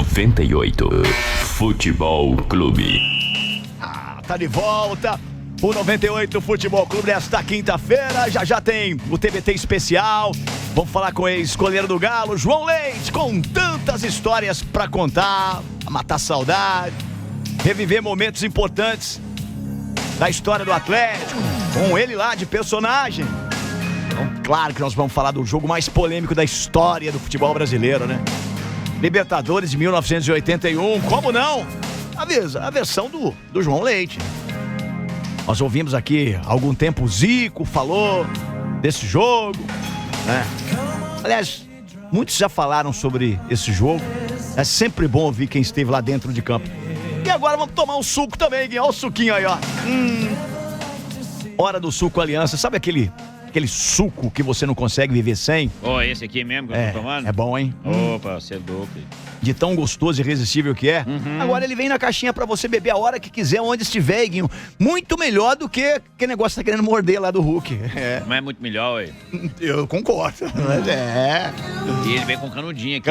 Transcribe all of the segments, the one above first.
98 Futebol Clube. Tá de volta o 98 Futebol Clube nesta quinta-feira. Já tem o TBT especial. Vamos falar com o ex-goleiro do Galo, João Leite, com tantas histórias pra contar, pra matar saudade, reviver momentos importantes da história do Atlético, com ele lá de personagem. Então, claro que nós vamos falar do jogo mais polêmico da história do futebol brasileiro, né? Libertadores de 1981, como não? A versão do João Leite. Nós ouvimos aqui há algum tempo o Zico falou desse jogo, né? Aliás, muitos já falaram sobre esse jogo. É sempre bom ouvir quem esteve lá dentro de campo. E agora vamos tomar um suco também, Gui. Olha o suquinho aí, ó. Hora do suco Aliança. Sabe aquele suco que você não consegue viver sem? Esse aqui mesmo que eu tô tomando? É bom, hein? Opa, você é louco. De tão gostoso e irresistível que é. Agora ele vem na caixinha pra você beber a hora que quiser, onde estiver, Guinho. Muito melhor do que aquele negócio que tá querendo morder lá do Hulk. Não é muito melhor, ué. Eu concordo. Mas E ele vem com canudinho aqui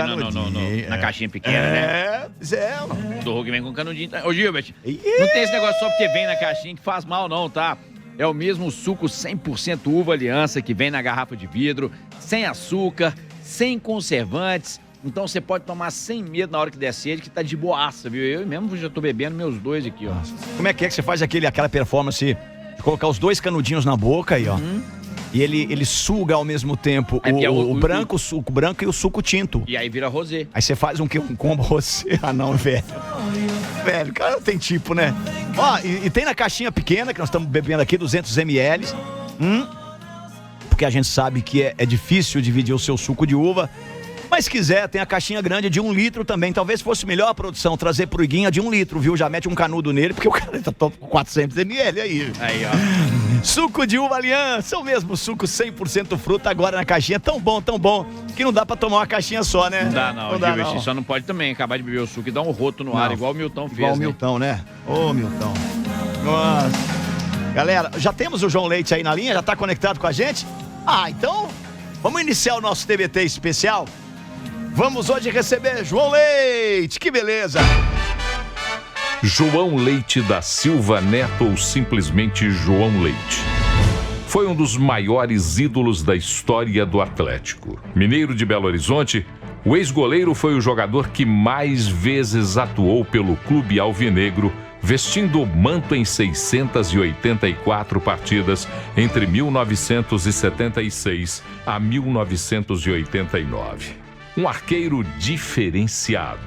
na caixinha pequena, né? É. O do Hulk vem com canudinho. Ô, Gilbert, não tem esse negócio só porque vem na caixinha que faz mal, não, tá? É o mesmo suco 100% uva Aliança que vem na garrafa de vidro, sem açúcar, sem conservantes. Então você pode tomar sem medo na hora que der sede, que tá de boaça, viu? Eu mesmo já tô bebendo meus dois aqui, ó. Como é que você faz aquela performance de colocar os dois canudinhos na boca aí, ó? E ele suga ao mesmo tempo o suco branco e o suco tinto. E aí vira rosé. Aí você faz um combo rosé. Ah, não, velho. Velho, cara, não tem tipo, né? Ó, e tem na caixinha pequena, que nós estamos bebendo aqui, 200 ml. Porque a gente sabe que é difícil dividir o seu suco de uva. Mas se quiser, tem a caixinha grande de 1 litro também. Talvez fosse melhor a produção trazer pro Iguinha de 1 litro, viu? Já mete um canudo nele, porque o cara tá com 400 ml aí. Aí, ó. Suco de uva Aliança, o mesmo suco 100% fruta agora na caixinha. Tão bom, que não dá pra tomar uma caixinha só, né? Não dá, não. Só não pode também acabar de beber o suco e dar um roto no ar, igual o Milton fez, igual o Milton, né? Ô, Milton. Nossa. Galera, já temos o João Leite aí na linha? Já tá conectado com a gente? Então, vamos iniciar o nosso TBT especial? Vamos hoje receber João Leite, que beleza! João Leite da Silva Neto, ou simplesmente João Leite. Foi um dos maiores ídolos da história do Atlético. Mineiro de Belo Horizonte, o ex-goleiro foi o jogador que mais vezes atuou pelo clube alvinegro, vestindo o manto em 684 partidas entre 1976 a 1989. Um arqueiro diferenciado,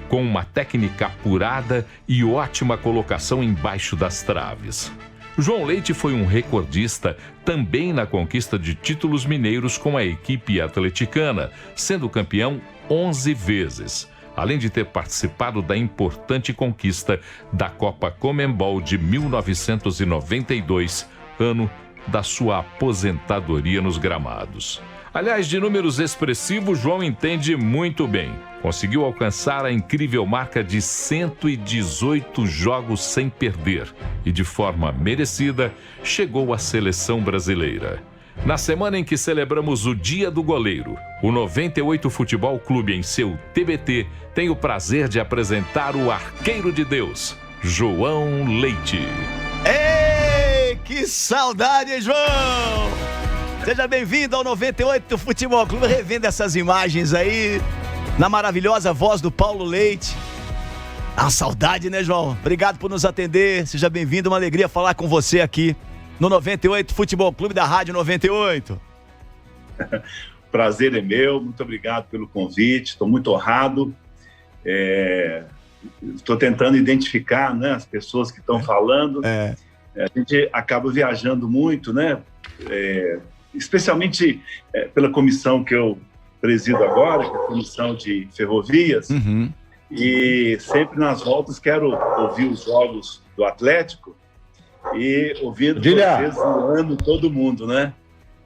com uma técnica apurada e ótima colocação embaixo das traves. João Leite foi um recordista também na conquista de títulos mineiros com a equipe atleticana, sendo campeão 11 vezes, além de ter participado da importante conquista da Copa Conmebol de 1992, ano da sua aposentadoria nos gramados. Aliás, de números expressivos, João entende muito bem. Conseguiu alcançar a incrível marca de 118 jogos sem perder e, de forma merecida, chegou à seleção brasileira. Na semana em que celebramos o Dia do Goleiro, o 98 Futebol Clube, em seu TBT, tem o prazer de apresentar o Arqueiro de Deus, João Leite. Ei, que saudade, hein, João! Seja bem-vindo ao 98 Futebol Clube, revendo essas imagens aí, na maravilhosa voz do Paulo Leite. Uma saudade, né, João? Obrigado por nos atender, seja bem-vindo, uma alegria falar com você aqui no 98 Futebol Clube da Rádio 98. Prazer é meu, muito obrigado pelo convite, estou muito honrado. Estou tentando identificar, né, as pessoas que estão falando. A gente acaba viajando muito, né? Especialmente pela comissão que eu presido agora, que é a comissão de ferrovias, e sempre nas voltas quero ouvir os jogos do Atlético e ouvindo vocês zoando todo mundo, né?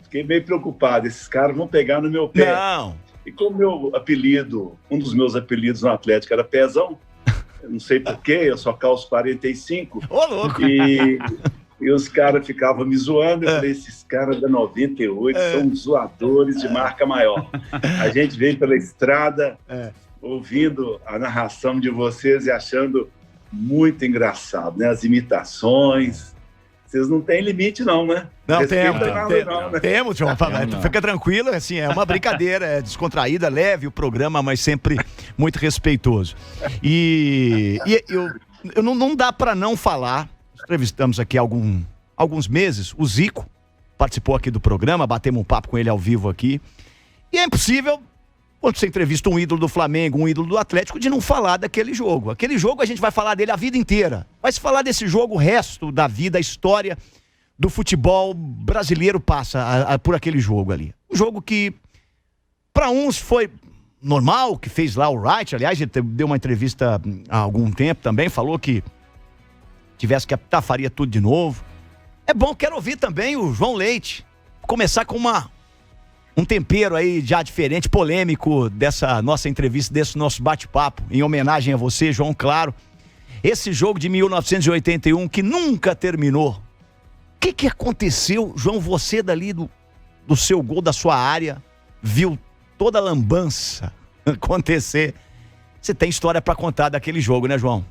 Fiquei meio preocupado, esses caras vão pegar no meu pé. Não. E como meu apelido, um dos meus apelidos no Atlético era Pezão, eu não sei porquê, eu só calço 45. Ô, louco! E os caras ficavam me zoando. Eu falei, esses caras da 98 são zoadores de marca maior. A gente veio pela estrada ouvindo a narração de vocês e achando muito engraçado, né? As imitações. Vocês não têm limite, não, né? Não, Né? temos, João. Fica tranquilo, assim, é uma brincadeira, é descontraída, leve o programa, mas sempre muito respeitoso. E eu não dá para não falar, entrevistamos aqui há alguns meses, o Zico participou aqui do programa, batemos um papo com ele ao vivo aqui, e é impossível, quando você entrevista um ídolo do Flamengo, um ídolo do Atlético, de não falar daquele jogo. Aquele jogo a gente vai falar dele a vida inteira. Vai se falar desse jogo o resto da vida, a história do futebol brasileiro passa por aquele jogo ali. Um jogo que, para uns, foi normal, que fez lá o Wright. Aliás, ele deu uma entrevista há algum tempo também, falou que tivesse que apitar, faria tudo de novo. É bom, quero ouvir também o João Leite. Começar com um tempero aí já diferente, polêmico dessa nossa entrevista, desse nosso bate-papo, em homenagem a você, João, claro. Esse jogo de 1981 que nunca terminou. O que aconteceu, João? Você dali do seu gol, da sua área, viu toda a lambança acontecer. Você tem história para contar daquele jogo, né, João?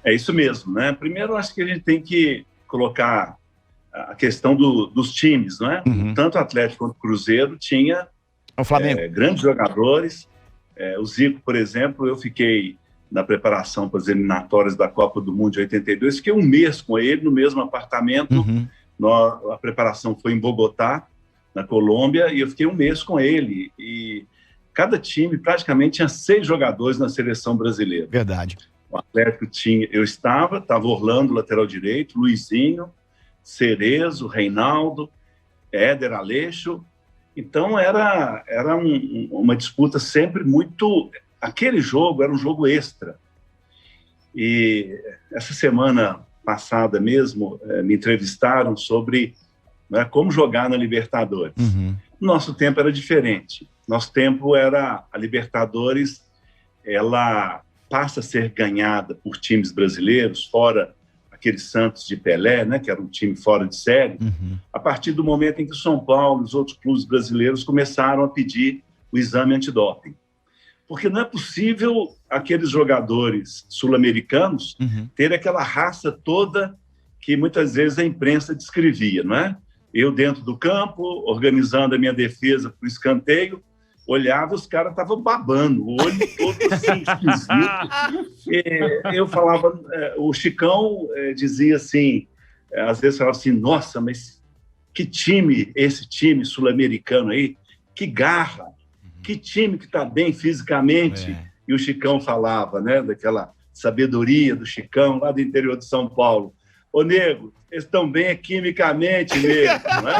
É isso mesmo, né? Primeiro, acho que a gente tem que colocar a questão dos times, não é? Uhum. Tanto o Atlético quanto o Cruzeiro tinha o Flamengo. Grandes jogadores. O Zico, por exemplo, eu fiquei na preparação para as eliminatórias da Copa do Mundo de 82, fiquei um mês com ele no mesmo apartamento. Uhum. A preparação foi em Bogotá, na Colômbia, e eu fiquei um mês com ele. E cada time praticamente tinha 6 jogadores na seleção brasileira. Verdade. O Atlético eu estava Orlando, lateral direito, Luizinho, Cerezo, Reinaldo, Éder Aleixo. Então era uma disputa sempre muito... Aquele jogo era um jogo extra. E essa semana passada mesmo, me entrevistaram sobre como jogar na Libertadores. Uhum. Nosso tempo era diferente. Nosso tempo era a Libertadores, ela passa a ser ganhada por times brasileiros, fora aquele Santos de Pelé, né, que era um time fora de série, a partir do momento em que o São Paulo e os outros clubes brasileiros começaram a pedir o exame antidoping. Porque não é possível aqueles jogadores sul-americanos terem aquela raça toda que muitas vezes a imprensa descrevia, não é? Eu dentro do campo, organizando a minha defesa para o escanteio, olhava, os caras estavam babando, o olho todo assim, esquisito. Eu falava, o Chicão dizia assim, às vezes falava assim, nossa, mas que time, esse time sul-americano aí, que garra, que time que está bem fisicamente. E o Chicão falava, né, daquela sabedoria do Chicão, lá do interior de São Paulo. Ô, nego, eles estão bem quimicamente mesmo, né?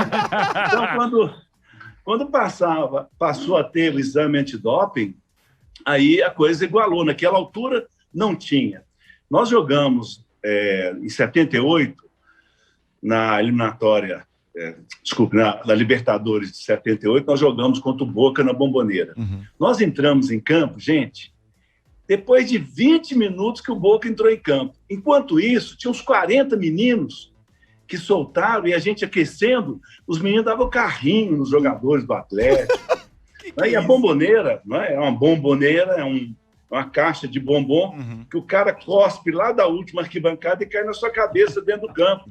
Então, quando passou a ter o exame antidoping, aí a coisa igualou. Naquela altura, não tinha. Nós jogamos em 78, na eliminatória, na Libertadores de 78, nós jogamos contra o Boca na Bomboneira. Nós entramos em campo, gente, depois de 20 minutos que o Boca entrou em campo. Enquanto isso, tinha uns 40 meninos que soltaram, e a gente aquecendo, os meninos davam carrinho nos jogadores do Atlético. E a Bomboneira, é uma bomboneira, uma caixa de bombom, que o cara cospe lá da última arquibancada e cai na sua cabeça dentro do campo.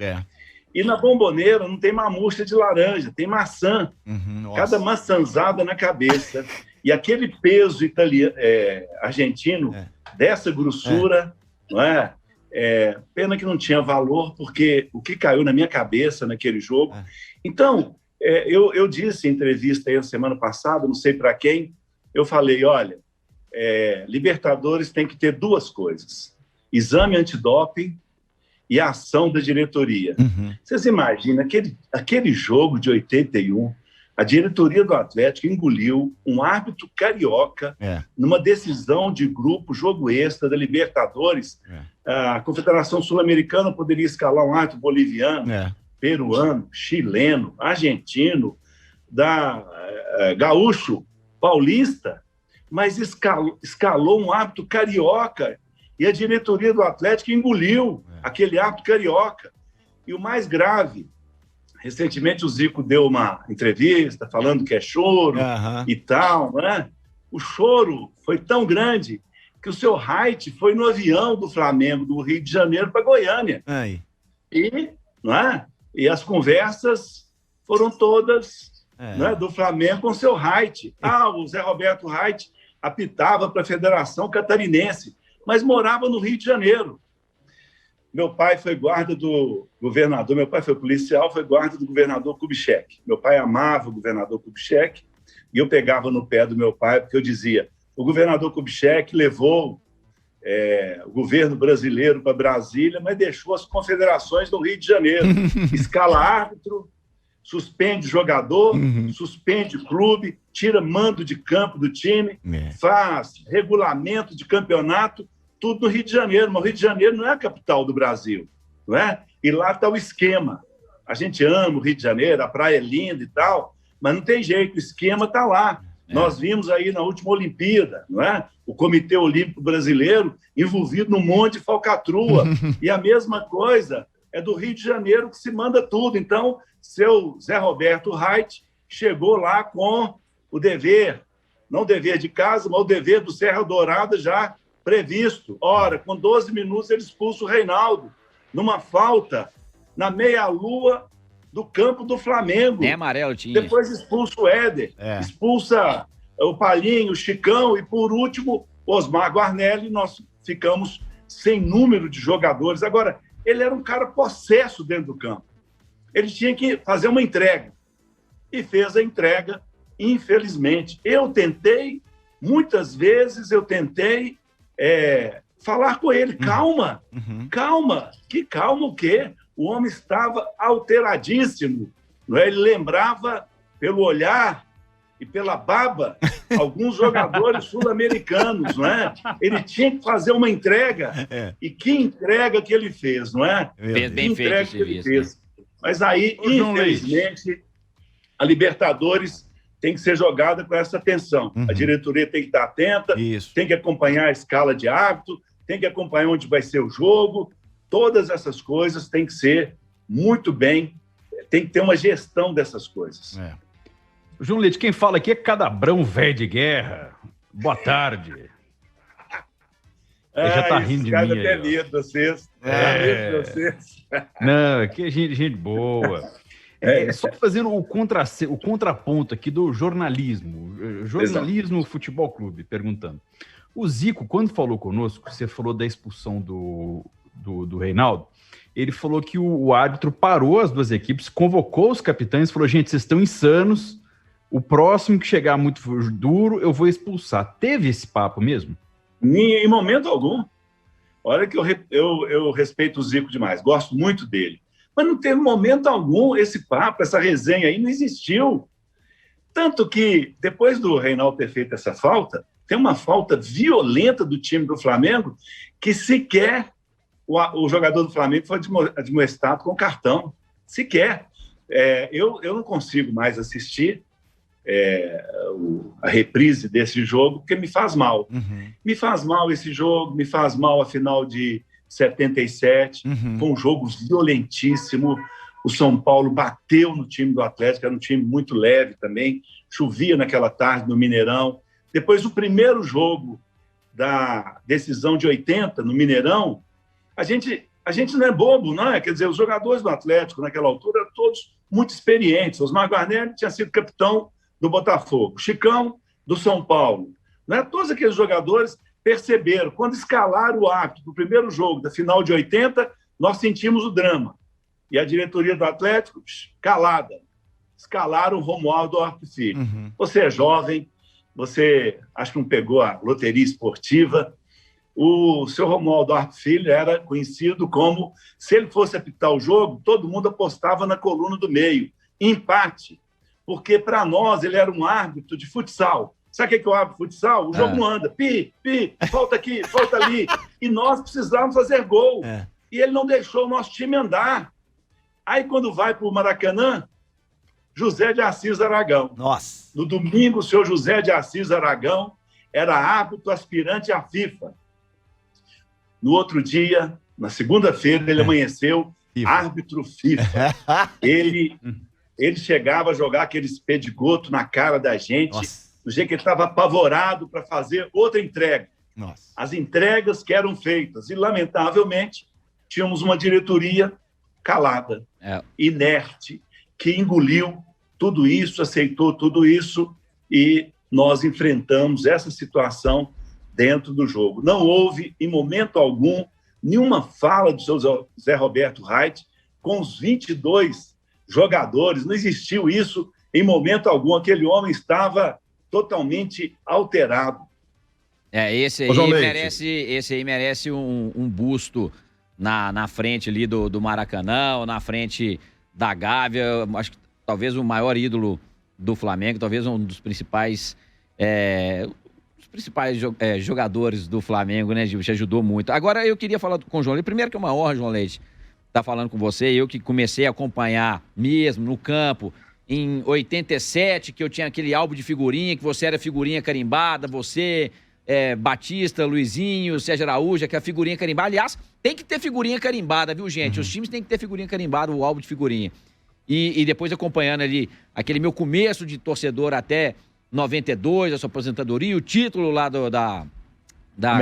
E na Bomboneira não tem mamúcha de laranja, tem maçã. Cada maçãzada na cabeça. E aquele peso argentino, dessa grossura, não é? Pena que não tinha valor, porque o que caiu na minha cabeça naquele jogo... Então, eu disse em entrevista aí na semana passada, não sei para quem, eu falei, olha, Libertadores tem que ter 2 coisas. Exame antidoping e a ação da diretoria. Vocês imaginam, aquele jogo de 81, a diretoria do Atlético engoliu um árbitro carioca numa decisão de grupo, jogo extra da Libertadores. A Confederação Sul-Americana poderia escalar um árbitro boliviano, peruano, chileno, argentino, gaúcho, paulista, mas escalou um árbitro carioca e a diretoria do Atlético engoliu aquele árbitro carioca. E o mais grave, recentemente o Zico deu uma entrevista falando que é choro e tal, né? o choro foi tão grande que o seu Wright foi no avião do Flamengo, do Rio de Janeiro para Goiânia. Aí. Não é? E as conversas foram todas não é, do Flamengo com o seu Wright. O Zé Roberto Wright apitava para a Federação Catarinense, mas morava no Rio de Janeiro. Meu pai foi guarda do governador, meu pai foi policial, foi guarda do governador Kubitschek. Meu pai amava o governador Kubitschek e eu pegava no pé do meu pai porque eu dizia: o governador Kubitschek levou o governo brasileiro para Brasília, mas deixou as confederações do Rio de Janeiro. Escala árbitro, suspende jogador, suspende clube, tira mando de campo do time, faz regulamento de campeonato, tudo no Rio de Janeiro. Mas o Rio de Janeiro não é a capital do Brasil, não é? E lá está o esquema. A gente ama o Rio de Janeiro, a praia é linda e tal, mas não tem jeito, o esquema está lá. Nós vimos aí na última Olimpíada, não é? O Comitê Olímpico Brasileiro envolvido num monte de falcatrua. E a mesma coisa é do Rio de Janeiro, que se manda tudo. Então, seu Zé Roberto Wright chegou lá com o dever, não o dever de casa, mas o dever do Serra Dourada já previsto. Ora, com 12 minutos ele expulsa o Reinaldo, numa falta, na meia-lua do campo do Flamengo. Nem amarelo tinha. Depois expulsa o Éder, expulsa o Palhinho, o Chicão e, por último, Osmar Guarnelli. Nós ficamos sem número de jogadores. Agora, ele era um cara possesso dentro do campo. Ele tinha que fazer uma entrega. E fez a entrega, infelizmente. Muitas vezes eu tentei falar com ele. Calma, calma. Que calma o quê? O homem estava alteradíssimo. Não é? Ele lembrava, pelo olhar e pela baba, alguns jogadores sul-americanos. Não é? Ele tinha que fazer uma entrega. E que entrega que ele fez, não é? Fez bem feito esse serviço. Né? Mas aí, infelizmente, a Libertadores tem que ser jogada com essa atenção. A diretoria tem que estar atenta, tem que acompanhar a escala de árbitro, tem que acompanhar onde vai ser o jogo. Todas essas coisas têm que ser muito bem, tem que ter uma gestão dessas coisas. João Leite, quem fala aqui é Cadabrão Velho de Guerra. Boa tarde. Ele já tá rindo de mim aí. Vocês. Não, aqui é gente boa. Só fazendo o contraponto aqui do jornalismo. Jornalismo Futebol Clube, perguntando. O Zico, quando falou conosco, você falou da expulsão do Reinaldo, ele falou que o árbitro parou as duas equipes, convocou os capitães e falou: gente, vocês estão insanos, o próximo que chegar muito duro, eu vou expulsar. Teve esse papo mesmo? Em momento algum. Olha que eu respeito o Zico demais, gosto muito dele. Mas não teve momento algum esse papo, essa resenha aí, não existiu. Tanto que, depois do Reinaldo ter feito essa falta, tem uma falta violenta do time do Flamengo que sequer o jogador do Flamengo foi admoestado com cartão. Sequer. Eu não consigo mais assistir a reprise desse jogo, porque me faz mal. Me faz mal esse jogo, me faz mal a final de 77. Foi um jogo violentíssimo. O São Paulo bateu no time do Atlético, era um time muito leve também. Chovia naquela tarde no Mineirão. Depois, o primeiro jogo da decisão de 80, no Mineirão, a gente não é bobo, não é? Quer dizer, os jogadores do Atlético, naquela altura, eram todos muito experientes. Osmar Guarnelli tinha sido capitão do Botafogo, Chicão, do São Paulo. Não é? Todos aqueles jogadores perceberam. Quando escalaram o árbitro para o primeiro jogo da final de 80, nós sentimos o drama. E a diretoria do Atlético, calada. Escalaram o Romualdo Arco Filho. Você é jovem, você acho que não pegou a loteria esportiva. O seu Romualdo Arco Filho era conhecido como, se ele fosse apitar o jogo, todo mundo apostava na coluna do meio. Empate. Porque, para nós, ele era um árbitro de futsal. Sabe o que é o árbitro de futsal? O jogo não anda. Falta aqui, falta ali. E nós precisávamos fazer gol. E ele não deixou o nosso time andar. Aí, quando vai para o Maracanã, José de Assis Aragão. Nossa. No domingo, o senhor José de Assis Aragão era árbitro aspirante à FIFA. No outro dia, na segunda-feira, ele amanheceu árbitro FIFA. Ele chegava a jogar aquele pedigoto na cara da gente. Nossa. do jeito que ele estava apavorado para fazer outra entrega. Nossa. As entregas que eram feitas. E, lamentavelmente, tínhamos uma diretoria calada, inerte, que engoliu tudo isso, aceitou tudo isso, e nós enfrentamos essa situação dentro do jogo. Não houve, em momento algum, nenhuma fala do seu Zé Roberto Reit com os 22 jogadores. Não existiu isso em momento algum. Aquele homem estava totalmente alterado. Esse aí merece um busto na frente ali do Maracanã, ou na frente da Gávea. Acho que talvez o maior ídolo do Flamengo, talvez um dos principais jogadores do Flamengo, né, Gil? Te ajudou muito. Agora eu queria falar com o João Leite. Primeiro que é uma honra, João Leite, estar falando com você. Eu que comecei a acompanhar mesmo no campo em 87, que eu tinha aquele álbum de figurinha, que você era figurinha carimbada, você... Batista, Luizinho, Sérgio Araújo, que é a figurinha carimbada. Aliás, tem que ter figurinha carimbada, viu, gente? Os times têm que ter figurinha carimbada, o álbum de figurinha. E depois acompanhando ali aquele meu começo de torcedor até 92, a sua aposentadoria, o título lá da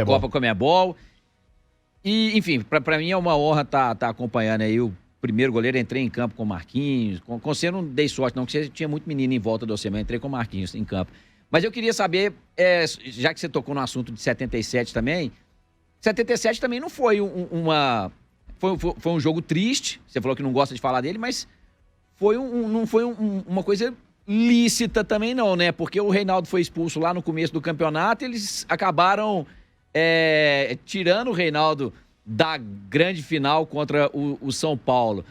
Copa Conmebol. E, enfim, pra mim é uma honra tá acompanhando aí o primeiro goleiro. Entrei em campo com o Marquinhos. Com você não dei sorte, não, porque você tinha muito menino em volta de você, mas entrei com o Marquinhos em campo. Mas eu queria saber, já que você tocou no assunto de 77 também, 77 também não foi foi um jogo triste, você falou que não gosta de falar dele, mas não foi uma coisa lícita também não, né? Porque o Reinaldo foi expulso lá no começo do campeonato, eles acabaram tirando o Reinaldo da grande final contra o São Paulo.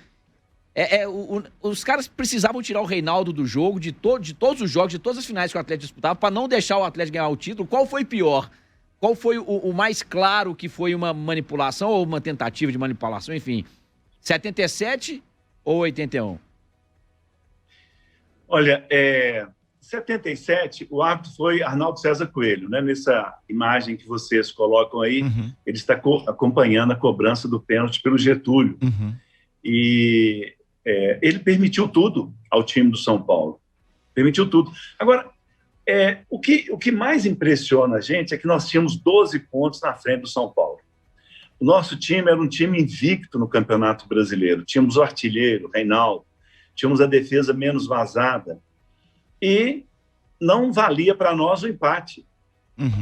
Os caras precisavam tirar o Reinaldo do jogo, de todos os jogos, de todas as finais que o Atlético disputava, para não deixar o Atlético ganhar o título. Qual foi pior? Qual foi o mais claro que foi uma manipulação ou uma tentativa de manipulação? Enfim, 77 ou 81? Olha, 77, o árbitro foi Arnaldo César Coelho, né? Nessa imagem que vocês colocam aí, ele está acompanhando a cobrança do pênalti pelo Getúlio. E ele permitiu tudo ao time do São Paulo. Permitiu tudo. Agora, o que mais impressiona a gente é que nós tínhamos 12 pontos na frente do São Paulo. O nosso time era um time invicto no Campeonato Brasileiro. Tínhamos o artilheiro, Reinaldo, tínhamos a defesa menos vazada. E não valia para nós o empate.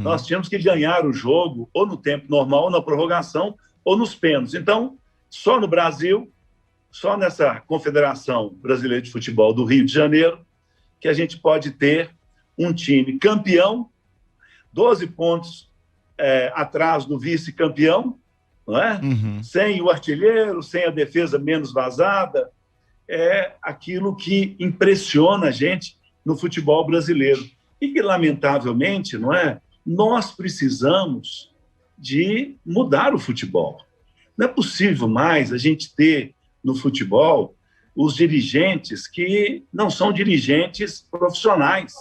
Nós tínhamos que ganhar o jogo ou no tempo normal, ou na prorrogação, ou nos pênaltis. Então, só no Brasil, só nessa Confederação Brasileira de Futebol do Rio de Janeiro, que a gente pode ter um time campeão, 12 pontos atrás do vice-campeão, não é? Sem o artilheiro, sem a defesa menos vazada. É aquilo que impressiona a gente no futebol brasileiro. E que, lamentavelmente, não é? Nós precisamos de mudar o futebol. Não é possível mais a gente ter no futebol os dirigentes que não são dirigentes profissionais.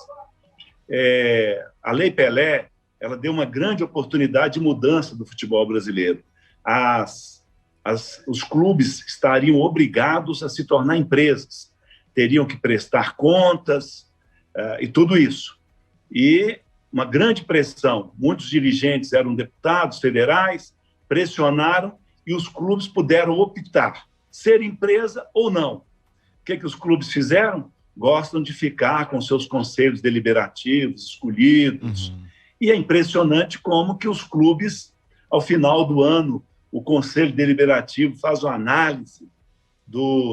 A Lei Pelé, ela deu uma grande oportunidade de mudança do futebol brasileiro. Os clubes estariam obrigados a se tornar empresas, teriam que prestar contas e tudo isso. E uma grande pressão, muitos dirigentes eram deputados federais, pressionaram e os clubes puderam optar, ser empresa ou não. O que os clubes fizeram? Gostam de ficar com seus conselhos deliberativos, escolhidos. E é impressionante como que os clubes, ao final do ano, o Conselho Deliberativo faz uma análise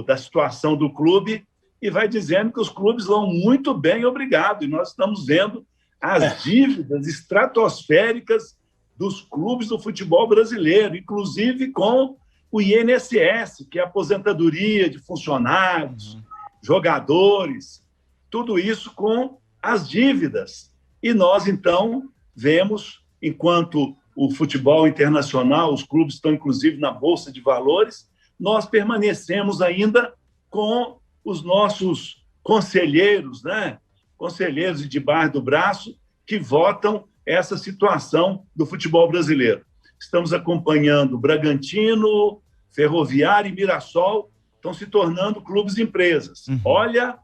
da situação do clube e vai dizendo que os clubes vão muito bem, obrigado. E nós estamos vendo as dívidas estratosféricas dos clubes do futebol brasileiro, inclusive com o INSS, que é a aposentadoria de funcionários, jogadores, tudo isso com as dívidas. E nós, então, vemos, enquanto o futebol internacional, os clubes estão, inclusive, na Bolsa de Valores, nós permanecemos ainda com os nossos conselheiros, né? Conselheiros de debaixo do braço, que votam essa situação do futebol brasileiro. Estamos acompanhando Bragantino, Ferroviária e Mirassol, estão se tornando clubes empresas. Olha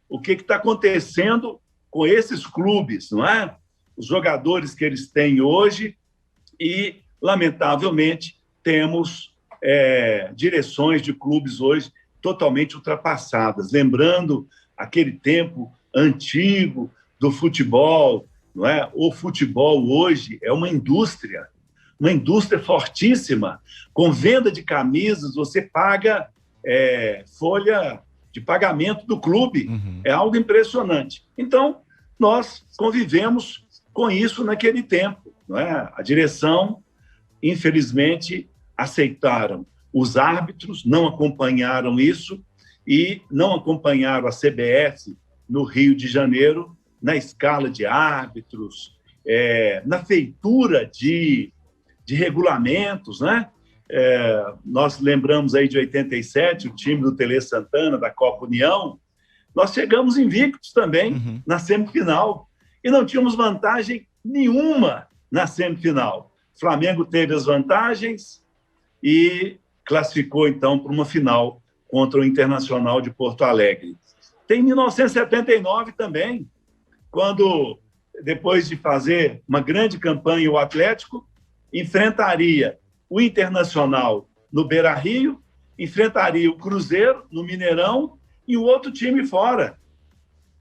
o que está acontecendo com esses clubes, não é? Os jogadores que eles têm hoje e, lamentavelmente, temos direções de clubes hoje totalmente ultrapassadas. Lembrando aquele tempo antigo do futebol, não é? O futebol hoje é uma indústria fortíssima. Com venda de camisas, você paga folha de pagamento do clube. É algo impressionante. Então, nós convivemos com isso naquele tempo, não é? A direção, infelizmente, aceitaram os árbitros, não acompanharam isso e não acompanharam a CBF no Rio de Janeiro na escala de árbitros, na feitura de regulamentos, né? Nós lembramos aí de 87, o time do Tele Santana, da Copa União, nós chegamos invictos também na semifinal e não tínhamos vantagem nenhuma na semifinal. O Flamengo teve as vantagens e classificou, então, para uma final contra o Internacional de Porto Alegre. Tem 1979 também, quando, depois de fazer uma grande campanha, o Atlético enfrentaria o Internacional no Beira-Rio, enfrentaria o Cruzeiro no Mineirão e o outro time fora.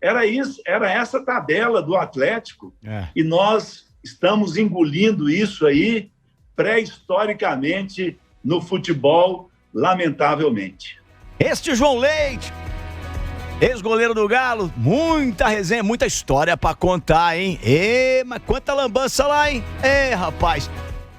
Era isso, era essa tabela do Atlético. E nós estamos engolindo isso aí pré-historicamente no futebol, lamentavelmente. Este João Leite, ex-goleiro do Galo, muita resenha, muita história pra contar, hein? Mas quanta lambança lá, hein? Rapaz,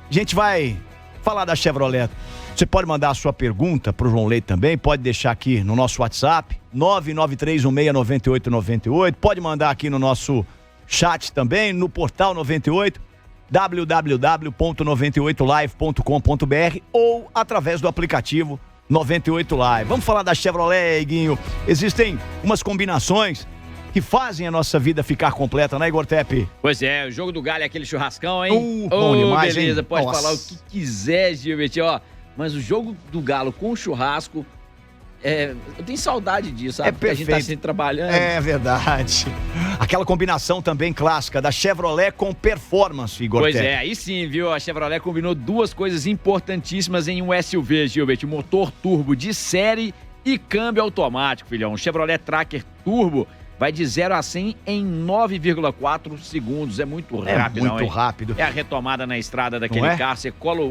a gente vai falar da Chevrolet. Você pode mandar a sua pergunta pro João Leite também, pode deixar aqui no nosso WhatsApp, 993169898, pode mandar aqui no nosso chat também, no portal 98, www.98live.com.br ou através do aplicativo 98 Live. Vamos falar da Chevrolet, Guinho. Existem umas combinações que fazem a nossa vida ficar completa, né, Igor Tepe? Pois é, o jogo do Galo é aquele churrascão, hein? Bom demais, beleza, hein? pode falar o que quiser, Gilbert, ó. Mas o jogo do Galo com churrasco, eu tenho saudade disso, sabe? Porque a gente tá sempre trabalhando. É verdade. Aquela combinação também clássica da Chevrolet com performance, Igor Pois Tepe. aí sim, viu? A Chevrolet combinou duas coisas importantíssimas em um SUV, Gilbert. Motor turbo de série e câmbio automático, filhão. O Chevrolet Tracker Turbo vai de 0 a 100 em 9,4 segundos. É muito rápido, muito rápido. É a retomada na estrada daquele carro, você cola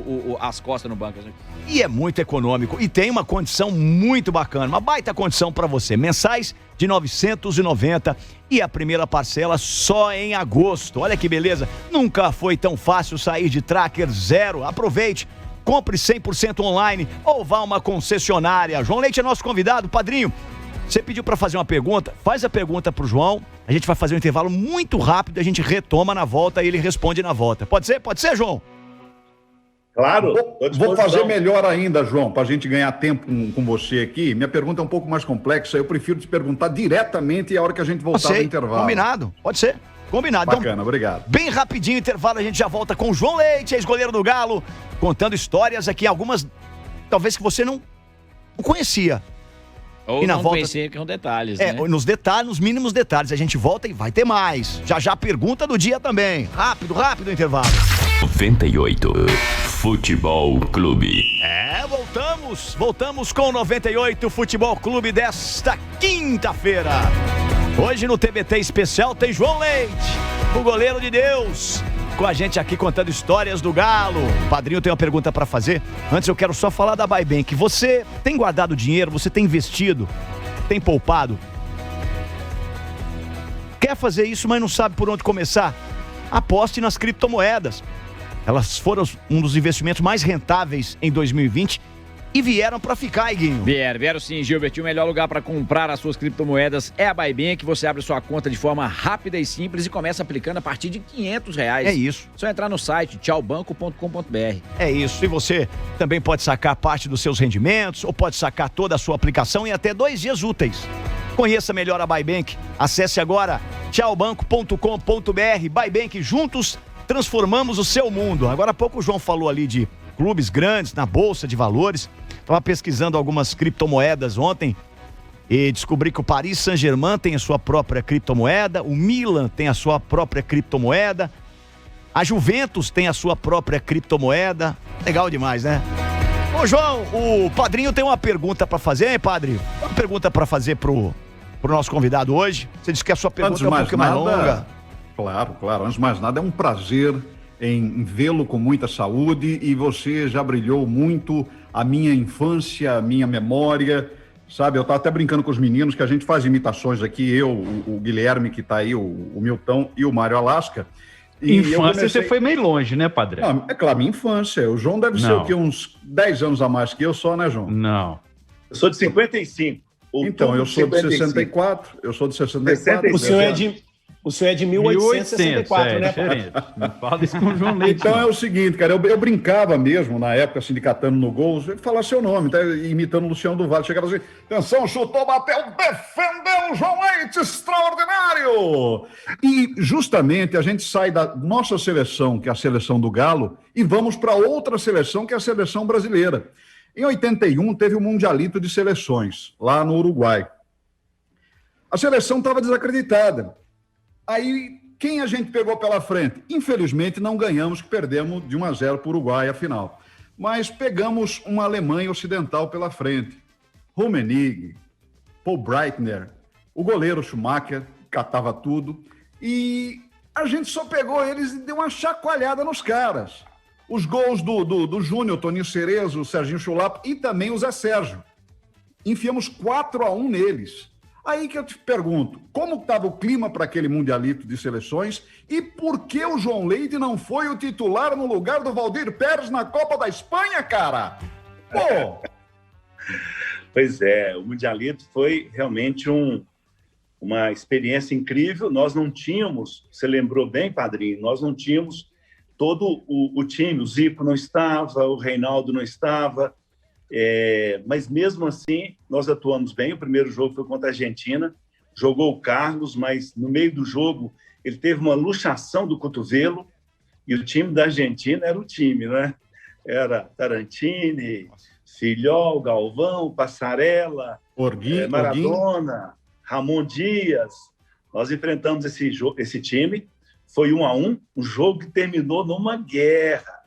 as costas no banco. Assim. E é muito econômico. E tem uma condição muito bacana, uma baita condição para você. Mensais de 990 e a primeira parcela só em agosto. Olha que beleza. Nunca foi tão fácil sair de Tracker zero. Aproveite. Compre 100% online ou vá a uma concessionária. João Leite é nosso convidado, padrinho. Você pediu para fazer uma pergunta, faz a pergunta pro João, a gente vai fazer um intervalo muito rápido, a gente retoma na volta e ele responde na volta. Pode ser? Pode ser, João? Claro. Vou fazer melhor ainda, João, para a gente ganhar tempo com você aqui. Minha pergunta é um pouco mais complexa, eu prefiro te perguntar diretamente a hora que a gente voltar do intervalo. Combinado, pode ser. Combinado. Bacana, então, obrigado. Bem rapidinho, intervalo, a gente já volta com o João Leite, ex-goleiro do Galo, contando histórias aqui, algumas talvez que você não conhecia. Ou e na não volta, conhecer com detalhes, né? Nos detalhes, nos mínimos detalhes. A gente volta e vai ter mais. Já pergunta do dia também. Rápido o intervalo. 98 Futebol Clube. Voltamos com o 98 Futebol Clube desta quinta-feira. Hoje no TBT especial tem João Leite, o goleiro de Deus, com a gente aqui contando histórias do Galo. O padrinho tem uma pergunta para fazer. Antes eu quero só falar da Buybank. Você tem guardado dinheiro, você tem investido, tem poupado? Quer fazer isso, mas não sabe por onde começar? Aposte nas criptomoedas. Elas foram um dos investimentos mais rentáveis em 2020 e vieram para ficar, Iguinho. Vieram sim, Gilbert. O melhor lugar para comprar as suas criptomoedas é a Buybank. Você abre sua conta de forma rápida e simples e começa aplicando a partir de R$500. É isso. Só entrar no site tchaubanco.com.br. É isso. E você também pode sacar parte dos seus rendimentos ou pode sacar toda a sua aplicação em até 2 dias úteis. Conheça melhor a Buybank. Acesse agora tchaubanco.com.br. Buybank, juntos transformamos o seu mundo. Agora há pouco o João falou ali de clubes grandes na Bolsa de Valores. Estava pesquisando algumas criptomoedas ontem e descobri que o Paris Saint-Germain tem a sua própria criptomoeda, o Milan tem a sua própria criptomoeda, a Juventus tem a sua própria criptomoeda. Legal demais, né? Ô, João, o padrinho tem uma pergunta pra fazer, hein, padre? Uma pergunta pra fazer pro nosso convidado hoje. Você disse que a sua pergunta é um pouco mais longa. Claro, claro. Antes de mais nada, é um prazer em vê-lo com muita saúde, e você já brilhou muito a minha infância, a minha memória, sabe? Eu estava até brincando com os meninos que a gente faz imitações aqui, eu, o Guilherme que está aí, o Milton e o Mário Alasca. E infância você foi meio longe, né, Padre? Não, é claro, minha infância. O João deve ser o quê? Uns 10 anos a mais que eu só, né, João? Não. Eu sou de 55. Então, eu sou de 64. Eu sou de 64. O senhor é de 1864, né? Diferente. Não fala isso com o João Leite. Então é o seguinte, cara, eu brincava mesmo, na época, sindicatando no gol, falar seu nome, tá? Imitando o Luciano do Vale. Chegava assim, atenção, chutou, bateu, defendeu, João Leite, extraordinário! E justamente a gente sai da nossa seleção, que é a seleção do Galo, e vamos para outra seleção, que é a seleção brasileira. Em 81, teve o Mundialito de Seleções, lá no Uruguai. A seleção estava desacreditada. Aí, quem a gente pegou pela frente? Infelizmente, não ganhamos, que perdemos de 1-0 para o Uruguai, a final. Mas pegamos uma Alemanha ocidental pela frente. Rummenigge, Paul Breitner, o goleiro Schumacher, catava tudo. E a gente só pegou eles e deu uma chacoalhada nos caras. Os gols do Júnior, Toninho Cerezo, Serginho Chulapa e também o Zé Sérgio. Enfiamos 4-1 neles. Aí que eu te pergunto, como estava o clima para aquele Mundialito de Seleções e por que o João Leite não foi o titular no lugar do Valdir Pérez na Copa da Espanha, cara? Pô! Pois é, o Mundialito foi realmente uma experiência incrível. Nós não tínhamos, você lembrou bem, padrinho, nós não tínhamos todo o time. O Zico não estava, o Reinaldo não estava. Mas mesmo assim, nós atuamos bem. O primeiro jogo foi contra a Argentina, jogou o Carlos, mas no meio do jogo ele teve uma luxação do cotovelo e o time da Argentina era o time, né? Era Tarantini, Filhol, Galvão, Passarella, Maradona, Ramon Dias. Nós enfrentamos esse time, foi 1-1, um jogo que terminou numa guerra.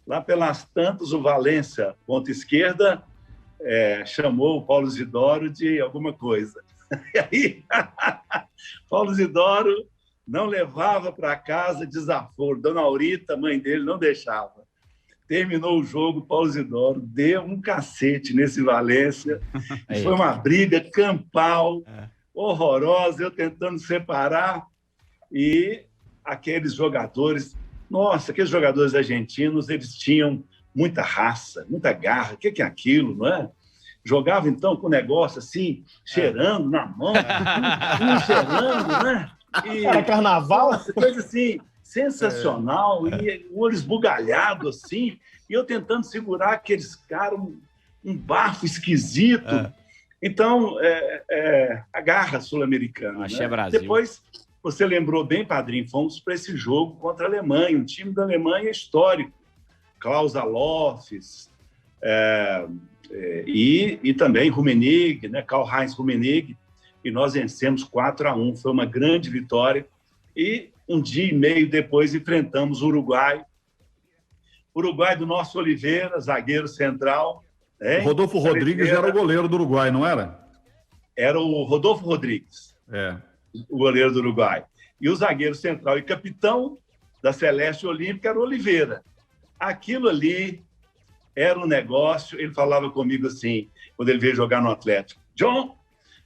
Lá pelas tantas, o Valência, ponta esquerda, chamou o Paulo Isidoro de alguma coisa. E aí, Paulo Isidoro não levava para casa desaforo. Dona Aurita, mãe dele, não deixava. Terminou o jogo, Paulo Isidoro deu um cacete nesse Valência. Foi uma briga campal, horrorosa, eu tentando separar. E aqueles jogadores... Nossa, aqueles jogadores argentinos, eles tinham muita raça, muita garra. O que é aquilo, não é? Jogava, então, com o negócio assim, cheirando na mão, cheirando, né? Era carnaval? Nossa, coisa assim, sensacional, e o olho esbugalhado, assim, e eu tentando segurar aqueles caras, um bafo esquisito. Então, a garra sul-americana. Axé, né? Brasil. Depois... Você lembrou bem, padrinho, fomos para esse jogo contra a Alemanha, um time da Alemanha histórico. Klaus Allofs, e também Rummenigge, né? Karl-Heinz Rummenigge, e nós vencemos 4-1, foi uma grande vitória. E um dia e meio depois enfrentamos o Uruguai. Uruguai do nosso Oliveira, zagueiro central. O Rodolfo Rodrigues era o goleiro do Uruguai, não era? Era o Rodolfo Rodrigues. O goleiro do Uruguai. E o zagueiro central e capitão da Celeste Olímpica era o Oliveira. Aquilo ali era um negócio. Ele falava comigo assim, quando ele veio jogar no Atlético: John,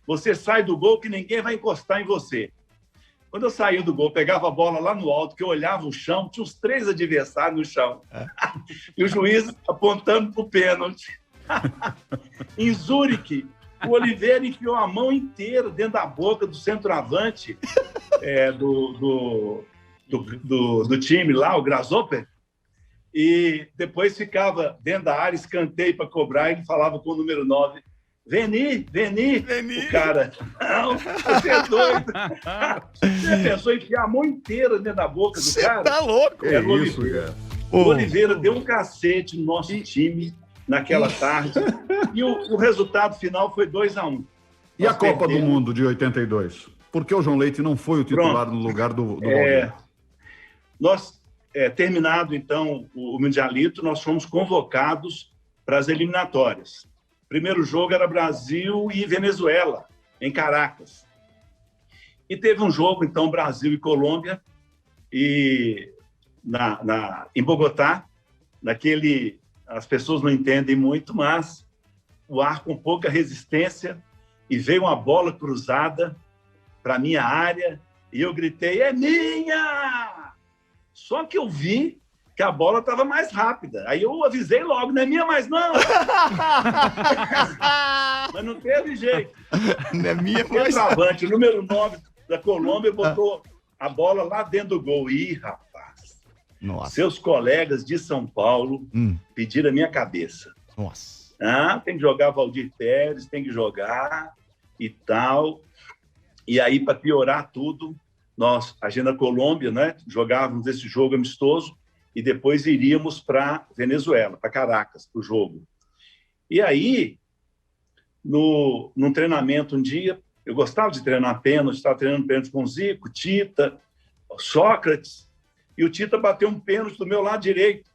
você sai do gol que ninguém vai encostar em você. Quando eu saía do gol, pegava a bola lá no alto, que eu olhava o chão, tinha uns 3 adversários no chão. E o juiz apontando para o pênalti. Em Zurique, o Oliveira enfiou a mão inteira dentro da boca do centroavante do time lá, o Grasshopper, e depois ficava dentro da área, escanteio para cobrar, e ele falava com o número 9, Veni. O cara, não, você é doido. Você pensou em enfiar a mão inteira dentro da boca do cara? Você tá louco? Era o Oliveira. O Oliveira deu um cacete no nosso time naquela tarde, e o resultado final foi 2-1. E a Copa do Mundo de 82? Por que o João Leite não foi o titular no lugar do Valdir? Nós, terminado, então, o Mundialito, nós fomos convocados para as eliminatórias. O primeiro jogo era Brasil e Venezuela, em Caracas. E teve um jogo, então, Brasil e Colômbia, e em Bogotá, as pessoas não entendem muito, mas o ar com pouca resistência, e veio uma bola cruzada para a minha área, e eu gritei, é minha! Só que eu vi que a bola estava mais rápida. Aí eu avisei logo, não é minha mais não! Mas não teve jeito. Não é minha mais não. O centroavante, o número 9 da Colômbia, botou a bola lá dentro do gol. Ih, rapaz! Nossa. Seus colegas de São Paulo pediram a minha cabeça. Nossa. Tem que jogar Valdir Pérez, tem que jogar e tal. E aí, para piorar tudo, a gente na Colômbia, né, jogávamos esse jogo amistoso e depois iríamos para Venezuela, para Caracas, para o jogo. E aí, num treinamento um dia, eu gostava de treinar pênalti, estava treinando pênalti com o Zico, Tita, Sócrates, e o Tita bateu um pênalti do meu lado direito.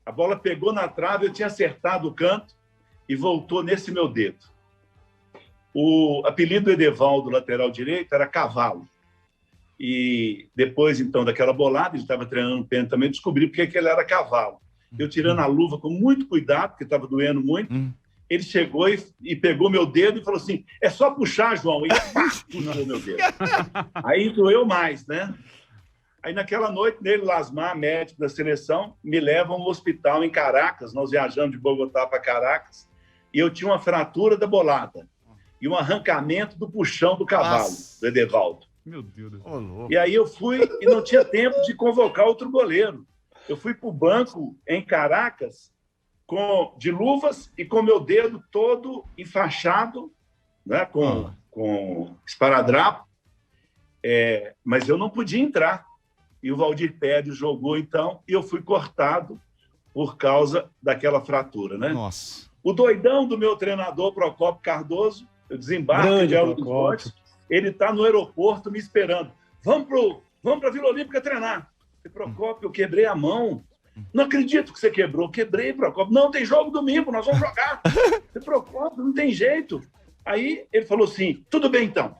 A bola pegou na trave, eu tinha acertado o canto e voltou nesse meu dedo. O apelido do Edevaldo, lateral direito, era Cavalo. E depois, então, daquela bolada, ele estava treinando pênalti também, descobri porque ele era Cavalo. Eu tirando a luva com muito cuidado, porque estava doendo muito, ele chegou e pegou meu dedo e falou assim, é só puxar, João. E pá, puxou meu dedo. Aí doeu mais, né? Aí naquela noite, nele, Lasmar, médico da seleção, me levam ao hospital em Caracas, nós viajamos de Bogotá para Caracas, e eu tinha uma fratura da bolada e um arrancamento do puxão do cavalo, do Edevaldo. Meu Deus do céu. E aí eu fui e não tinha tempo de convocar outro goleiro. Eu fui para o banco em Caracas de luvas e com meu dedo todo enfaixado, né, com esparadrapo, mas eu não podia entrar. E o Valdir Pérez jogou, então, e eu fui cortado por causa daquela fratura, né? Nossa. O doidão do meu treinador, Procópio Cardoso, eu desembarco de Belo Horizonte, ele está no aeroporto me esperando. Vamos para a Vila Olímpica treinar. E Procópio, eu quebrei a mão. Não acredito que você quebrou. Quebrei, Procópio. Não, tem jogo domingo, nós vamos jogar. Procópio, não tem jeito. Aí ele falou assim, tudo bem então,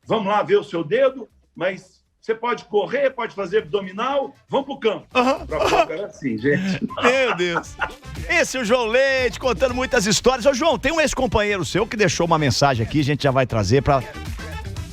vamos lá ver o seu dedo, mas você pode correr, pode fazer abdominal, vamos pro campo. Procópio era assim, gente. Meu Deus. Esse é o João Leite, contando muitas histórias. Ô, João, tem um ex-companheiro seu que deixou uma mensagem aqui, a gente já vai trazer para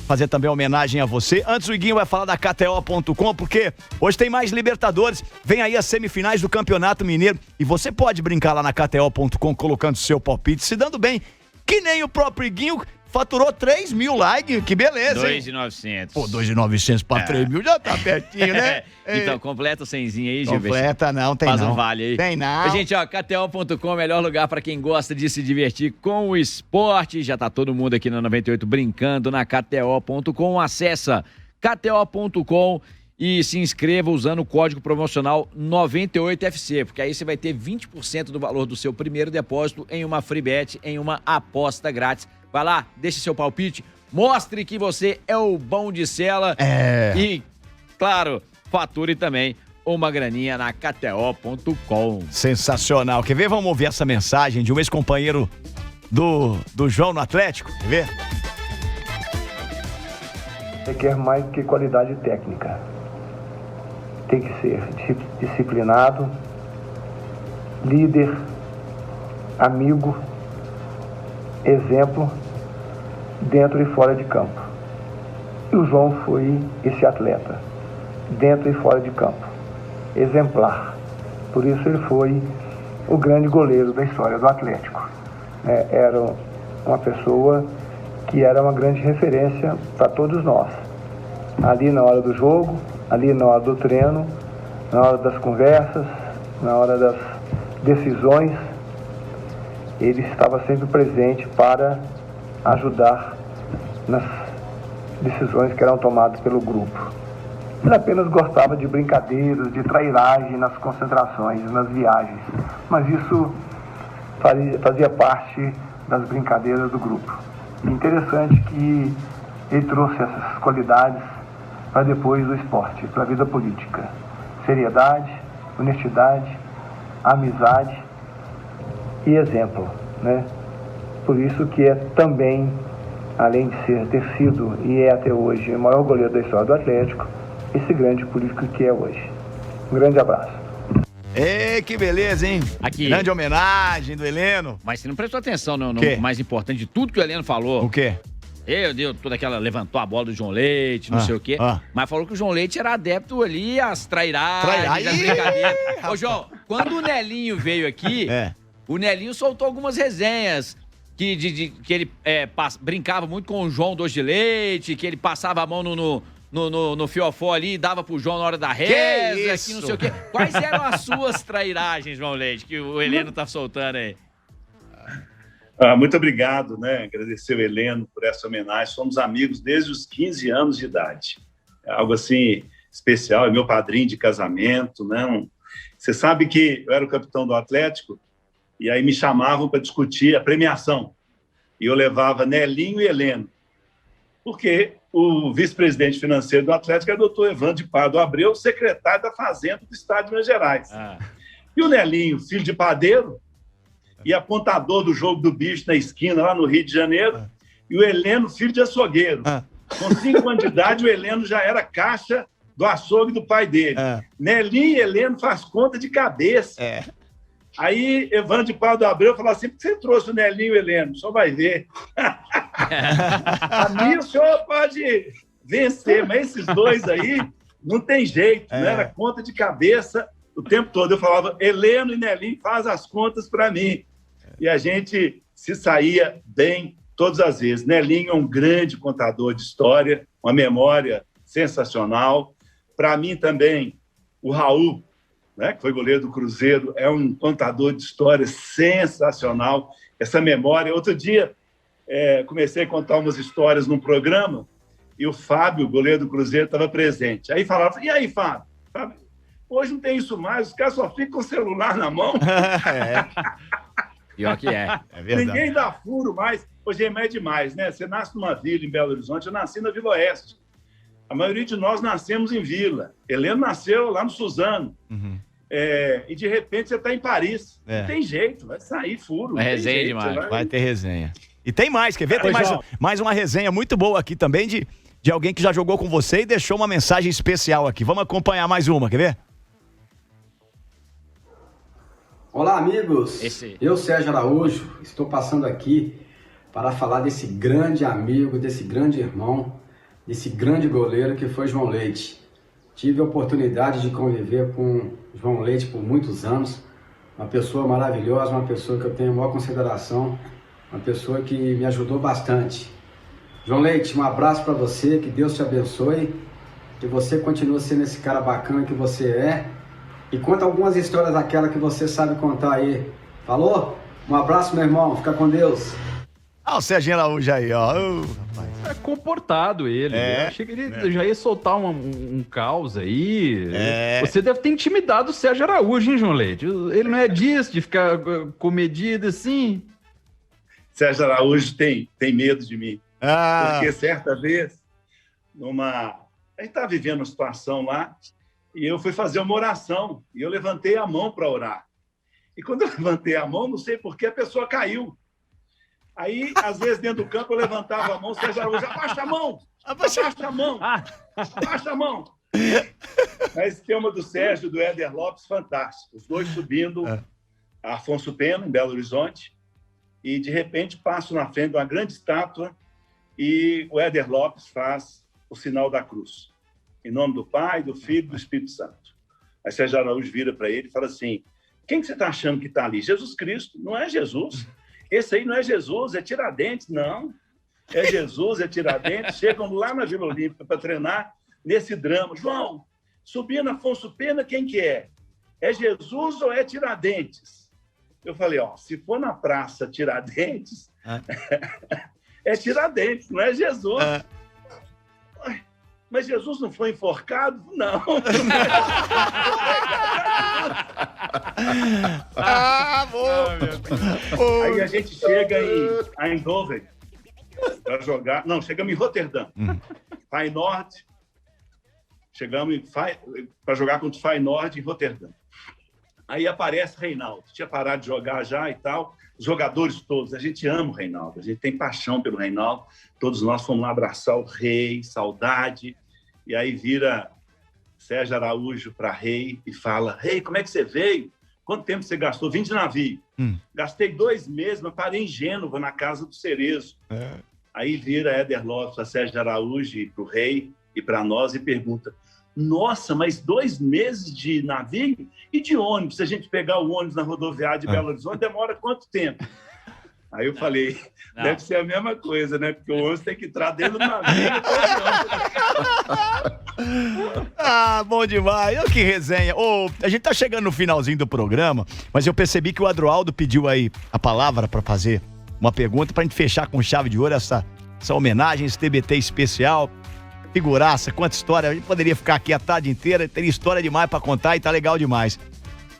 fazer também homenagem a você. Antes o Iguinho vai falar da KTO.com, porque hoje tem mais Libertadores, vem aí as semifinais do Campeonato Mineiro, e você pode brincar lá na KTO.com colocando seu palpite, se dando bem, que nem o próprio Iguinho, faturou 3 mil lá, Iguinho, que beleza, hein? 2.900. Pô, 2.900 pra 3 mil já tá pertinho, né? Então, completa o 100zinho aí, Gilberto. Completa não, tem Faz não. um vale aí. Tem não. Gente, ó, KTO.com é o melhor lugar pra quem gosta de se divertir com o esporte. Já tá todo mundo aqui na 98 brincando na KTO.com. Acessa KTO.com e se inscreva usando o código promocional 98FC, porque aí você vai ter 20% do valor do seu primeiro depósito em uma free bet, em uma aposta grátis. Vai lá, deixe seu palpite, mostre que você é o bom de cela e, claro, fature também uma graninha na KTO.com. Sensacional. Quer ver? Vamos ouvir essa mensagem de um ex-companheiro do João no Atlético? Quer ver? Requer mais do que qualidade técnica. Tem que ser disciplinado, líder, amigo, exemplo, dentro e fora de campo. E o João foi esse atleta, dentro e fora de campo, exemplar. Por isso ele foi o grande goleiro da história do Atlético. Era uma pessoa que era uma grande referência para todos nós. Ali na hora do jogo, ali na hora do treino, na hora das conversas, na hora das decisões, ele estava sempre presente para ajudar nas decisões que eram tomadas pelo grupo. Ele apenas gostava de brincadeiras, de trairagem nas concentrações, nas viagens, mas isso fazia parte das brincadeiras do grupo. Interessante que ele trouxe essas qualidades para depois do esporte, para a vida política. Seriedade, honestidade, amizade e exemplo, né? Por isso que é também, além de ter sido e é até hoje o maior goleiro da história do Atlético, esse grande político que é hoje. Um grande abraço. Ei, que beleza, hein? Aqui. Grande homenagem do Heleno. Mas você não prestou atenção no Quê? mais importante de tudo que o Heleno falou. O quê? Deu toda aquela, levantou a bola do João Leite, não sei o quê. Mas falou que o João Leite era adepto ali às trairagens, às brincadeiras. Ô, João, quando o Nelinho veio aqui, o Nelinho soltou algumas resenhas que ele brincava muito com o João Doce de Leite, que ele passava a mão no fiofó ali e dava pro João na hora da reza, que não sei o quê. Quais eram as suas trairagens, João Leite, que o Heleno tá soltando aí? Muito obrigado, né? Agradecer o Heleno por essa homenagem. Somos amigos desde os 15 anos de idade. É algo assim especial, é meu padrinho de casamento, né? Você sabe que eu era o capitão do Atlético e aí me chamavam para discutir a premiação. E eu levava Nelinho e Heleno, porque o vice-presidente financeiro do Atlético é o doutor Evandro de Pardo Abreu, secretário da Fazenda do Estado de Minas Gerais. E o Nelinho, filho de padeiro, e apontador do jogo do bicho na esquina, lá no Rio de Janeiro, e o Heleno, filho de açougueiro. Com 5 anos de idade, o Heleno já era caixa do açougue do pai dele. Nelinho e Heleno faz conta de cabeça. Aí, Evandro de Pardo Abreu falou assim, por que você trouxe o Nelinho e o Heleno? Só vai ver. A mim o senhor pode vencer, mas esses dois aí não tem jeito, né? Era conta de cabeça o tempo todo. Eu falava, Heleno e Nelinho, faz as contas para mim. E a gente se saía bem todas as vezes. Nelinho é um grande contador de história, uma memória sensacional. Para mim também, o Raul, né, que foi goleiro do Cruzeiro, é um contador de história sensacional. Essa memória... Outro dia, comecei a contar umas histórias num programa e o Fábio, goleiro do Cruzeiro, estava presente. Aí falaram, e aí, Fábio? Hoje não tem isso mais, os caras só ficam com o celular na mão. Pior que é verdade. Ninguém dá furo mais. Hoje é demais, né? Você nasce numa vila em Belo Horizonte, eu nasci na Vila Oeste. A maioria de nós nascemos em vila. Heleno nasceu lá no Suzano. E de repente você está em Paris. Não tem jeito, vai sair furo. É resenha demais. Vai ter resenha. E tem mais, quer ver? Tem mais uma resenha muito boa aqui também de alguém que já jogou com você e deixou uma mensagem especial aqui. Vamos acompanhar mais uma, quer ver? Olá, amigos. Eu, Sérgio Araújo, estou passando aqui para falar desse grande amigo, desse grande irmão, desse grande goleiro que foi João Leite. Tive a oportunidade de conviver com João Leite por muitos anos, uma pessoa maravilhosa, uma pessoa que eu tenho a maior consideração, uma pessoa que me ajudou bastante. João Leite, um abraço para você, que Deus te abençoe, que você continue sendo esse cara bacana que você é, e conta algumas histórias daquela que você sabe contar aí. Falou? Um abraço, meu irmão, fica com Deus. O Serginho Araújo aí, ó. É comportado ele. Eu achei que ele já ia soltar um caos aí. Você deve ter intimidado o Sérgio Araújo, hein, João Leite? Ele não é disso, de ficar comedido assim. Sérgio Araújo tem medo de mim. Porque certa vez, a gente estava vivendo uma situação lá, e eu fui fazer uma oração, e eu levantei a mão para orar. E quando eu levantei a mão, não sei por que a pessoa caiu. Aí, às vezes, dentro do campo, eu levantava a mão, o Sérgio Araújo, abaixa a mão! Abaixa a mão! Abaixa a mão! Mas tem uma do Sérgio e do Éder Lopes, fantástico. Os dois subindo a Afonso Pena, em Belo Horizonte, e, de repente, passo na frente de uma grande estátua e o Éder Lopes faz o sinal da cruz. Em nome do Pai, do Filho e do Espírito Santo. Aí Sérgio Araújo vira para ele e fala assim, quem que você está achando que está ali? Jesus Cristo. Não é Jesus. Esse aí não é Jesus, é Tiradentes. Não. É Jesus, é Tiradentes. Chegam lá na Vila Olímpica para treinar nesse drama. João, subindo Afonso Pena, quem que é? É Jesus ou é Tiradentes? Eu falei, se for na praça Tiradentes, é Tiradentes, não é Jesus. Mas Jesus não foi enforcado? Não. Bom. Aí a gente chega em Eindhoven. para jogar. Não, chegamos em Roterdã. Feyenoord. Chegamos para jogar contra o Feyenoord em Roterdã. Aí aparece Reinaldo. Tinha parado de jogar já e tal. Os jogadores todos, a gente ama o Reinaldo, a gente tem paixão pelo Reinaldo. Todos nós fomos lá abraçar o Rei, saudade. E aí vira Sérgio Araújo para Rei e fala: Rei, como é que você veio? Quanto tempo você gastou? Vim de navio. Gastei 2 meses, mas parei em Gênova, na casa do Cerezo. Aí vira Éder Lopes para Sérgio Araújo e para o Rei e para nós e pergunta: nossa, mas 2 meses de navio e de ônibus? Se a gente pegar o ônibus na rodoviária de Belo Horizonte, demora quanto tempo? Aí eu falei, deve ser a mesma coisa, né? Porque o ônibus tem que entrar dentro do navio. Bom demais. Que resenha. A gente tá chegando no finalzinho do programa, mas eu percebi que o Adroaldo pediu aí a palavra para fazer uma pergunta pra gente fechar com chave de ouro essa homenagem, esse TBT especial. Figuraça, quanta história. A gente poderia ficar aqui a tarde inteira, teria história demais pra contar e tá legal demais.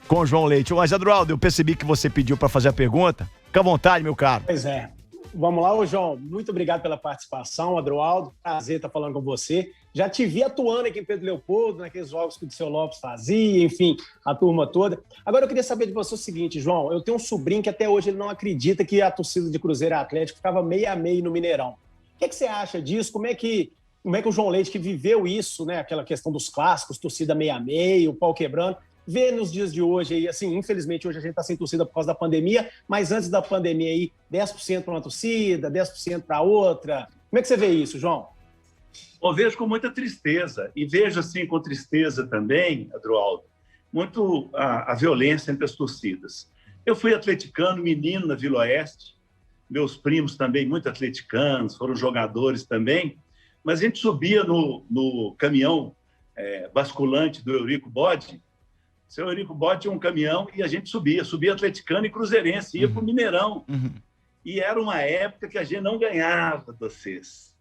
Com o João Leite. Mas, Adroaldo, eu percebi que você pediu pra fazer a pergunta. Fica à vontade, meu caro. Pois é. Vamos lá, João. Muito obrigado pela participação, Adroaldo. Prazer estar falando com você. Já te vi atuando aqui em Pedro Leopoldo, naqueles jogos que o Disseu Lopes fazia, enfim, a turma toda. Agora eu queria saber de você o seguinte, João. Eu tenho um sobrinho que até hoje ele não acredita que a torcida de Cruzeiro e Atlético ficava 6-6 no Mineirão. O que você acha disso? Como é que o João Leite, que viveu isso, né? Aquela questão dos clássicos, torcida 6-6, o pau quebrando, vê nos dias de hoje aí, assim, infelizmente hoje a gente está sem torcida por causa da pandemia, mas antes da pandemia aí, 10% para uma torcida, 10% para outra. Como é que você vê isso, João? Eu vejo com muita tristeza, e vejo assim com tristeza também, Adroaldo, muito a violência entre as torcidas. Eu fui atleticano, menino na Vila Oeste, meus primos também, muito atleticanos, foram jogadores também, mas a gente subia no caminhão basculante do Eurico Bode. O seu Eurico Bode tinha um caminhão e a gente subia atleticano e cruzeirense, ia para o Mineirão. E era uma época que a gente não ganhava de vocês.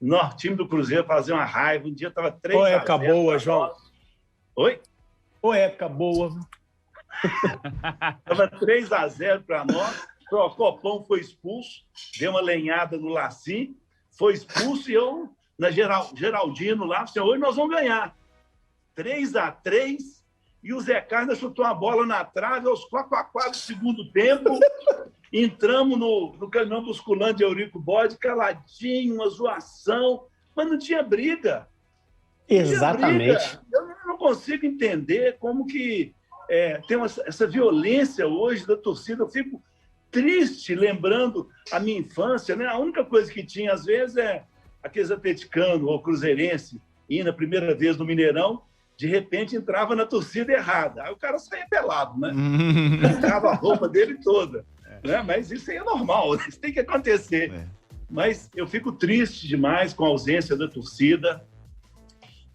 O time do Cruzeiro fazia uma raiva, um dia estava 3-0. Ô, época boa, João. Oi? Ô, época boa. Estava 3-0 para nós, o Copão foi expulso, deu uma lenhada no Laci, foi expulso e eu, na Geraldino lá, falei, hoje nós vamos ganhar. 3-3, e o Zé Carlos chutou a bola na trave aos 4 do segundo tempo. Entramos no caminhão basculante de Eurico Bode, caladinho, uma zoação, mas não tinha briga. Exatamente. Eu não consigo entender como que tem essa violência hoje da torcida. Eu fico triste lembrando a minha infância, né? A única coisa que tinha, às vezes, é aqueles atleticanos ou cruzeirense indo a primeira vez no Mineirão, de repente entrava na torcida errada. Aí o cara saía pelado, né? Ficava a roupa dele toda. Né? Mas isso aí é normal, isso tem que acontecer. Mas eu fico triste demais com a ausência da torcida,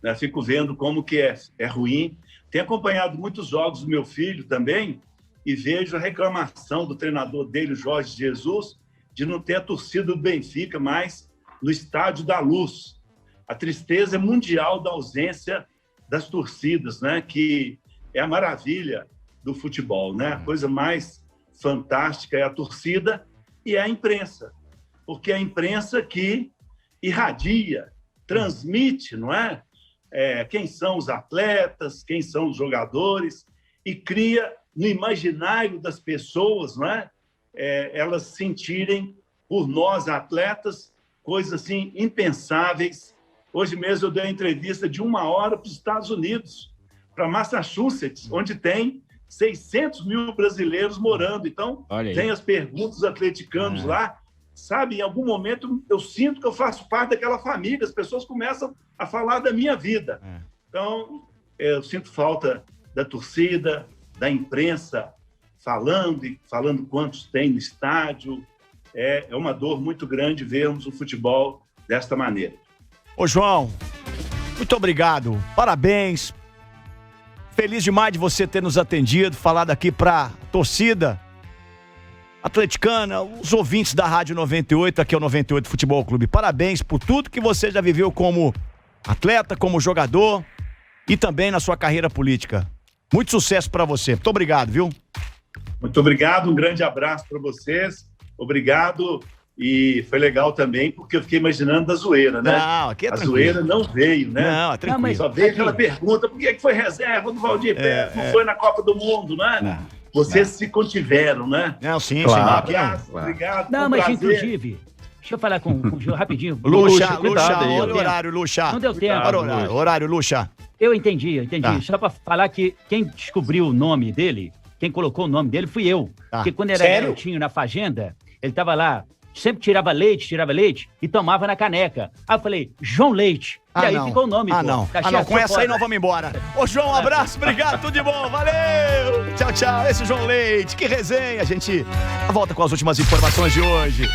né? Fico vendo como que é ruim. Tenho acompanhado muitos jogos do meu filho também e vejo a reclamação do treinador dele, Jorge Jesus, de não ter a torcida do Benfica mais no Estádio da Luz. A tristeza é mundial da ausência das torcidas, né? Que é a maravilha do futebol, né? A coisa mais fantástica é a torcida e é a imprensa, porque é a imprensa que irradia, transmite, não é? Quem são os atletas, quem são os jogadores, e cria no imaginário das pessoas, não é? Elas sentirem por nós, atletas, coisas assim impensáveis. Hoje mesmo eu dei uma entrevista de 1 hora para os Estados Unidos, para Massachusetts, onde tem 600 mil brasileiros morando. Então, tem as perguntas atleticanos lá. Sabe, em algum momento eu sinto que eu faço parte daquela família. As pessoas começam a falar da minha vida. Então, eu sinto falta da torcida, da imprensa falando quantos tem no estádio. É uma dor muito grande vermos o futebol desta maneira. Ô, João, muito obrigado. Parabéns. Feliz demais de você ter nos atendido, falado aqui pra torcida atleticana, os ouvintes da Rádio 98, aqui é o 98 Futebol Clube. Parabéns por tudo que você já viveu como atleta, como jogador e também na sua carreira política. Muito sucesso pra você. Muito obrigado, viu? Muito obrigado, um grande abraço para vocês. Obrigado E foi legal também, porque eu fiquei imaginando da zoeira, né? Não, aqui é a tranquilo. zoeira não veio, né? Não, é tranquilo. Só veio aquela pergunta, por que foi reserva do Valdir Pérez? Não foi na Copa do Mundo, né? Vocês se contiveram, né? Não, sim, claro, sim. abraço, obrigado. Não, mas inclusive, deixa eu falar com o Gil rapidinho. Luxa, aí, olha o horário, Luxa. Não deu tempo. Olha o horário, Luxa. Eu entendi. Tá. Só pra falar que quem descobriu o nome dele, quem colocou o nome dele, fui eu. Tá. Porque quando era garotinho na fazenda, ele tava lá, sempre tirava leite e tomava na caneca. Aí eu falei, João Leite. E aí ficou o nome. Não. Com essa aí nós vamos embora. Ô, João, um abraço, obrigado, tudo de bom, valeu! Tchau, tchau. Esse é o João Leite, que resenha. A gente volta com as últimas informações de hoje.